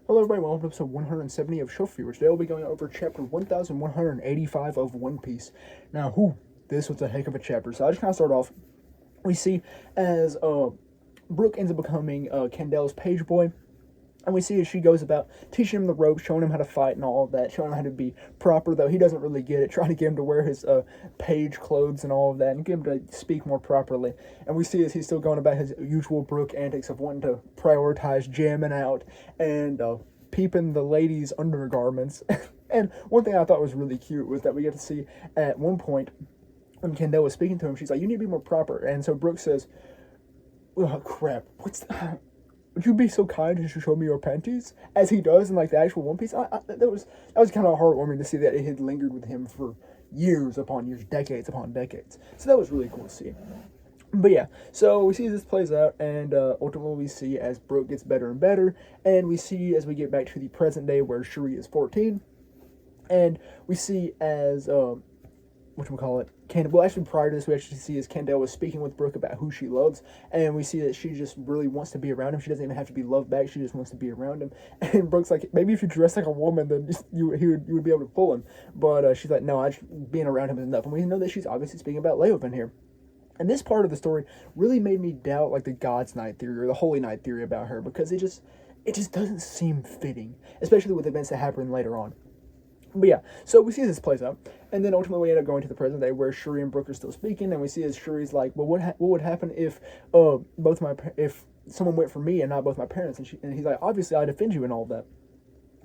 Hello everybody, welcome to episode 170 of Show Viewers. Today we'll be going over chapter 1185 of One Piece. Now, this was a heck of a chapter. So I just kind of start off. We see as Brook ends up becoming Candel's page boy. And we see as she goes about teaching him the ropes, showing him how to fight and all of that, showing him how to be proper, though he doesn't really get it, trying to get him to wear his page clothes and all of that, and get him to speak more properly. And we see as he's still going about his usual Brook antics of wanting to prioritize jamming out and peeping the ladies' undergarments. And one thing I thought was really cute was that we get to see at one point, when Candel was speaking to him, she's like, "You need to be more proper." And so Brook says, "Oh, crap, what's that? Would you be so kind as to show me your panties?" As he does in like the actual One Piece. That was kind of heartwarming to see that it had lingered with him for years upon years, decades upon decades. So that was really cool to see. But yeah, so we see this plays out, and ultimately we see as Brook gets better and better, and we see as we get back to the present day where Shuri is 14, and we see as well, actually, prior to this, we actually see as Candel was speaking with Brook about who she loves, and we see that she just really wants to be around him. She doesn't even have to be loved back; she just wants to be around him. And Brook's like, "Maybe if you dress like a woman, then you would be able to pull him." But she's like, "No, being around him is enough." And we know that she's obviously speaking about Leoben here. And this part of the story really made me doubt like the God's Night theory or the Holy Night theory about her, because it just doesn't seem fitting, especially with events that happen later on. But yeah, so we see this plays out, and then ultimately we end up going to the present day where Shuri and Brook are still speaking, and we see as Shuri's like, "Well, what would happen if if someone went for me and not both my parents?" And he's like, "Obviously, I defend you and all that."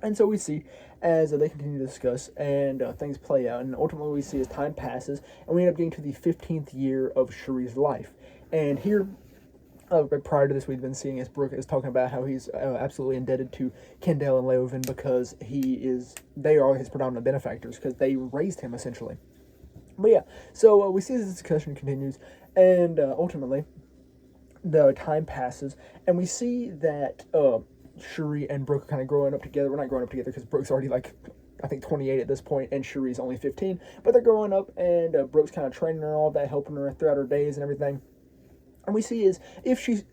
And so we see as they continue to discuss and things play out, and ultimately we see as time passes, and we end up getting to the 15th year of Shuri's life, and here. Prior to this, we've been seeing as Brook is talking about how he's absolutely indebted to Candel and Leoben because they are his predominant benefactors because they raised him essentially. But yeah, so we see this discussion continues, and ultimately the time passes, and we see that Shuri and Brook are kind of growing up together. We're not growing up together because Brook's already like, I think, 28 at this point, and Shuri's only 15. But they're growing up, and Brook's kind of training her and all that, helping her throughout her days and everything. And we see is if she's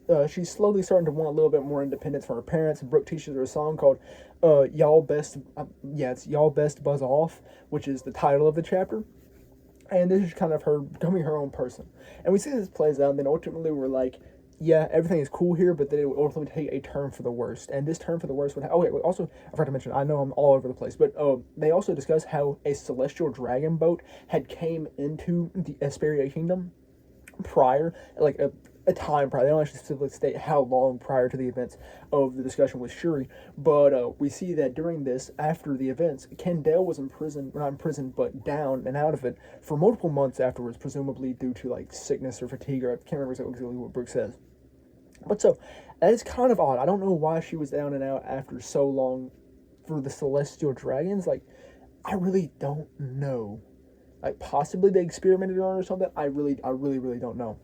slowly starting to want a little bit more independence from her parents. Brook teaches her a song called it's "Y'all Best Buzz Off," which is the title of the chapter. And this is kind of her becoming her own person. And we see this plays out, and then ultimately we're like, yeah, everything is cool here, but then it would ultimately take a turn for the worst. And this turn for the worst would also, I forgot to mention, I know I'm all over the place, but they also discuss how a celestial dragon boat had came into the Esperia Kingdom prior, like a time prior. They don't actually specifically state how long prior to the events of the discussion with Shuri, but we see that during this, after the events, Candel was not in prison, but down and out of it for multiple months afterwards, presumably due to like sickness or fatigue, or I can't remember exactly what Brook says. But so, that is kind of odd. I don't know why she was down and out after so long for the Celestial Dragons. Like, I really don't know. Like, possibly they experimented on her or something. I really don't know.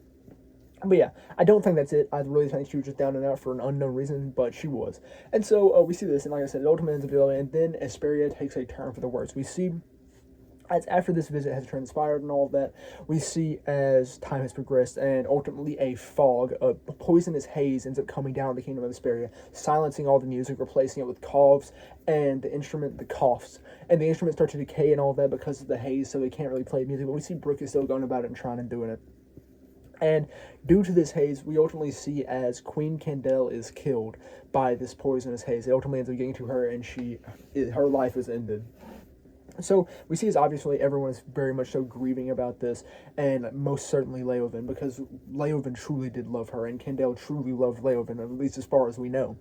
But yeah, I don't think that's it. I really think she was just down and out for an unknown reason, but she was. And so we see this, and like I said, it ultimately ends up developing, and then Esperia takes a turn for the worse. We see as after this visit has transpired and all of that, we see as time has progressed, and ultimately a fog, a poisonous haze ends up coming down the kingdom of Esperia, silencing all the music, replacing it with coughs, and the coughs, and the instruments start to decay and all of that because of the haze, so they can't really play music, but we see Brook is still going about it and trying and doing it. And due to this haze, we ultimately see as Queen Candel is killed by this poisonous haze. It ultimately ends up getting to her, and her life is ended. So we see as obviously everyone is very much so grieving about this, and most certainly Leoben, because Leoben truly did love her, and Candel truly loved Leoben, at least as far as we know.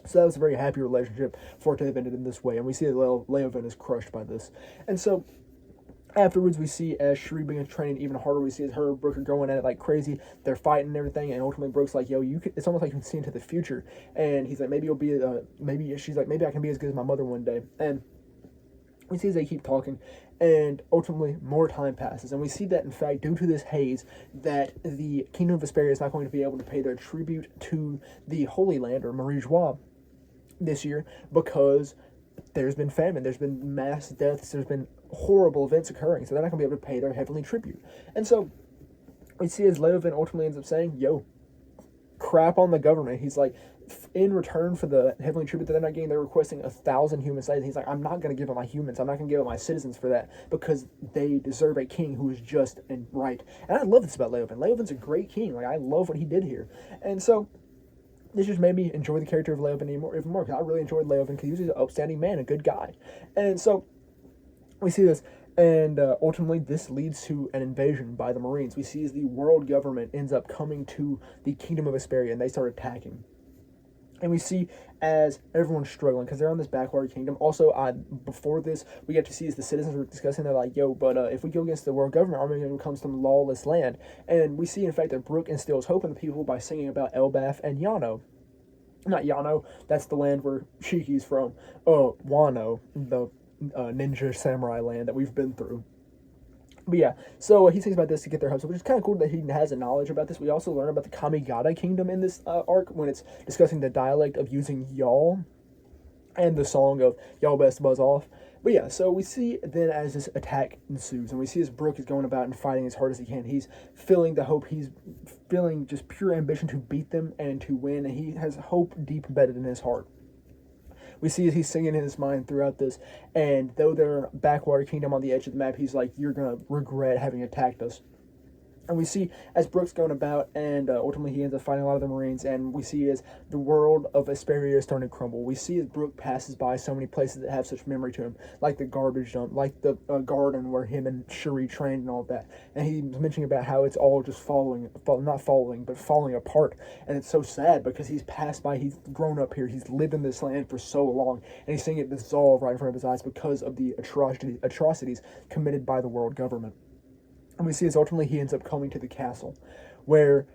So that was a very happy relationship for it to have ended in this way, and we see that Leoben is crushed by this. And so afterwards, we see as Shuri begins training even harder. We see as her and Brook are going at it like crazy. They're fighting and everything, and ultimately Brook's like, "Yo, it's almost like you can see into the future." And he's like, "Maybe you'll be, she's like, maybe I can be as good as my mother one day." And we see as they keep talking, and ultimately more time passes, and we see that in fact, due to this haze, that the Kingdom of Vesperia is not going to be able to pay their tribute to the Holy Land or Marie Joie this year because there's been famine, there's been mass deaths, there's been horrible events occurring, so they're not going to be able to pay their heavenly tribute. And so we see as Leoben ultimately ends up saying, "Yo, crap on the government." He's like, in return for the heavenly tribute that they're not getting, they're requesting 1,000 human slaves. And he's like, I'm not going to give up my humans. I'm not going to give up my citizens for that because they deserve a king who is just and right. And I love this about Leoben. Leoben's a great king. Like, I love what he did here. And so this just made me enjoy the character of Leoben even more because I really enjoyed Leoben because he was an upstanding man, a good guy. And so we see this. And ultimately, this leads to an invasion by the Marines. We see as the world government ends up coming to the kingdom of Vesperia, and they start attacking. And we see as everyone's struggling because they're on this backwater kingdom. Also, before this, we get to see as the citizens were discussing, they're like, yo, but if we go against the world government, are we going to become some lawless land? And we see, in fact, that Brook instills hope in the people by singing about Elbaf and Yano. Not Yano, that's the land where Shiki's from. Wano, the ninja samurai land that we've been through. But yeah, so he thinks about this to get their hopes up, which is kind of cool that he has a knowledge about this. We also learn about the Kamigata kingdom in this arc when it's discussing the dialect of using y'all and the song of y'all best buzz off. But yeah, so we see then as this attack ensues, and we see as Brook is going about and fighting as hard as he can. He's feeling the hope. He's feeling just pure ambition to beat them and to win, and he has hope deep embedded in his heart. We see as he's singing in his mind throughout this, and though they're backwater kingdom on the edge of the map, he's like, you're going to regret having attacked us. And we see as Brook's going about, and ultimately he ends up fighting a lot of the Marines, and we see as the world of Vesperia is starting to crumble. We see as Brook passes by so many places that have such memory to him, like the garbage dump, like the garden where him and Shuri trained and all of that. And he's mentioning about how it's all just falling apart. And it's so sad because he's passed by, he's grown up here, he's lived in this land for so long, and he's seeing it dissolve right in front of his eyes because of the atrocities committed by the world government. And we see as ultimately he ends up coming to the castle, where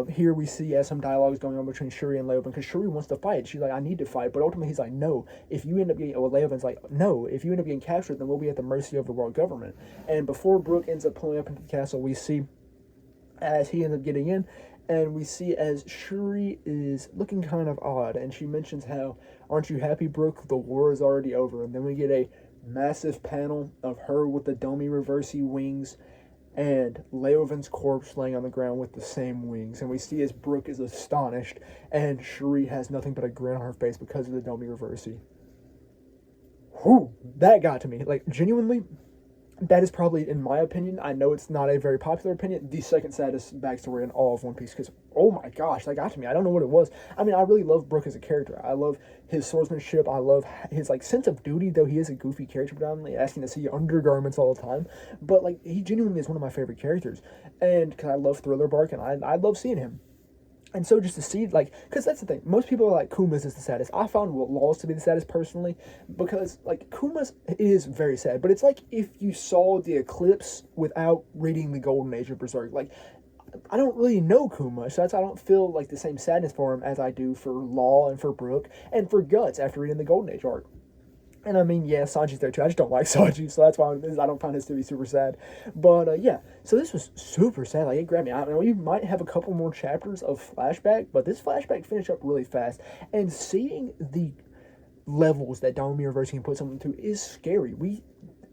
here we see as some dialogue is going on between Shuri and Leoben, because Shuri wants to fight. She's like, I need to fight. But ultimately he's like, no, if you end up getting, Leoben's like, no, if you end up getting captured, then we'll be at the mercy of the world government. And before Brook ends up pulling up into the castle, we see as he ends up getting in, and we see as Shuri is looking kind of odd, and she mentions how, aren't you happy, Brook? The war is already over. And then we get a massive panel of her with the Domi Reversi wings, and Leoben's corpse laying on the ground with the same wings. And we see as Brook is astonished, and Shuri has nothing but a grin on her face because of the Domi Reversi. Whew, that got to me. Like, genuinely, that is probably, in my opinion, I know it's not a very popular opinion, the second saddest backstory in all of One Piece, because, oh my gosh, that got to me. I don't know what it was. I mean, I really love Brook as a character. I love his swordsmanship. I love his, like, sense of duty, though he is a goofy character, predominantly, asking to see undergarments all the time. But, like, he genuinely is one of my favorite characters. And, because I love Thriller Bark, and I love seeing him. And so just to see, like, because that's the thing. Most people are like, Kuma's is the saddest. I found Laws to be the saddest personally, because, like, Kuma's is very sad. But it's like if you saw the Eclipse without reading the Golden Age of Berserk. Like, I don't really know Kuma, so I don't feel, like, the same sadness for him as I do for Law and for Brook and for Guts after reading the Golden Age arc. And I mean, yeah, Sanji's there too. I just don't like Sanji, so that's why I don't find this to be super sad. But yeah, so this was super sad. Like, it grabbed me. I mean, we might have a couple more chapters of flashback, but this flashback finished up really fast. And seeing the levels that Domi Reversi can put someone to is scary. We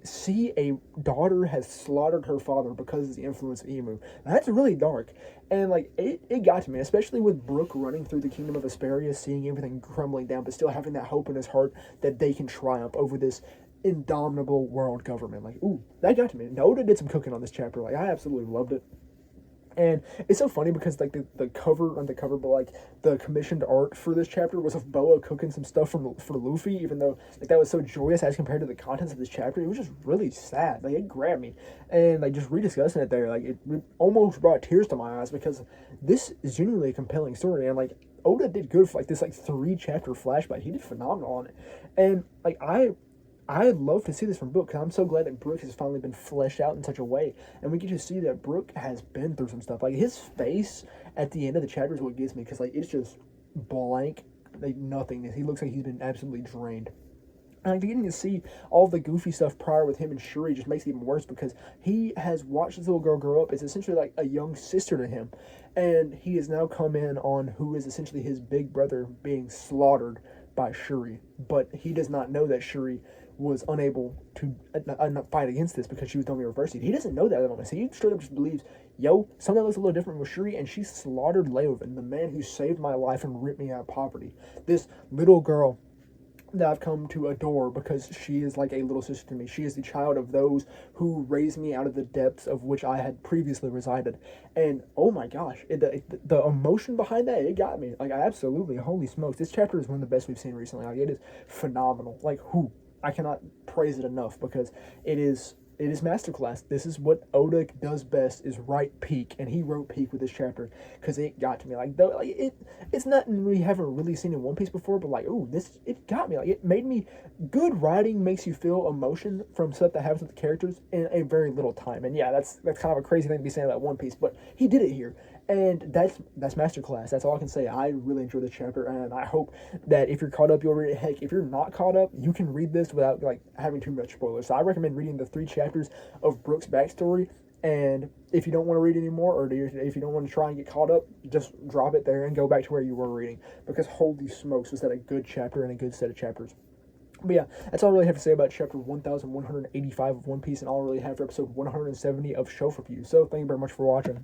see a daughter has slaughtered her father because of the influence of Imu. That's really dark. And, like, it got to me, especially with Brook running through the kingdom of Vesperia, seeing everything crumbling down, but still having that hope in his heart that they can triumph over this indomitable world government. Like, ooh, that got to me. Noda did some cooking on this chapter. Like, I absolutely loved it. And it's so funny because, like, the cover, not the cover, but, like, the commissioned art for this chapter was of Boa cooking some stuff for Luffy, even though, like, that was so joyous as compared to the contents of this chapter. It was just really sad. Like, it grabbed me. And, like, just rediscussing it there, like, it almost brought tears to my eyes because this is genuinely a compelling story. And, like, Oda did good for, like, this, like, 3-chapter flashback. He did phenomenal on it. And, like, I'd love to see this from Brook, because I'm so glad that Brook has finally been fleshed out in such a way. And we get to see that Brook has been through some stuff. Like, his face at the end of the chapter is what gets me, because, like, it's just blank, like, nothingness. He looks like he's been absolutely drained. And, like, getting to see all the goofy stuff prior with him and Shuri just makes it even worse, because he has watched this little girl grow up. It's essentially like a young sister to him. And he has now come in on who is essentially his big brother being slaughtered by Shuri. But he does not know that Shuri was unable to fight against this because she was Domi Reversi. He doesn't know that at the moment. So he straight up just believes yo, something looks a little different with Shuri, and she slaughtered Leovan, the man who saved my life and ripped me out of poverty. This little girl that I've come to adore because she is like a little sister to me. She is the child of those who raised me out of the depths of which I had previously resided. And oh my gosh, the emotion behind that, it got me. Like, I absolutely, holy smokes, this chapter is one of the best we've seen recently. Like, it is phenomenal. Like, I cannot praise it enough because it is masterclass. This is what Oda does best, is write peak, and he wrote peak with this chapter because it got to me. Like, though, like it's nothing we haven't really seen in One Piece before, but like, it got me. Like, it made me. Good writing makes you feel emotion from stuff that happens with the characters in a very little time. And yeah, that's kind of a crazy thing to be saying about One Piece, but he did it here, and that's masterclass. That's all I can say. I really enjoyed this chapter, and I hope that if you're caught up, you'll read it. Heck, if you're not caught up, you can read this without like having too much spoilers. So I recommend reading the 3 chapters of Brook's backstory. And if you don't want to read anymore, or if you don't want to try and get caught up, just drop it there and go back to where you were reading. Because holy smokes, was that a good chapter and a good set of chapters. But yeah, that's all I really have to say about chapter 1185 of One Piece, and all I really have for episode 170 of Show Review. So thank you very much for watching.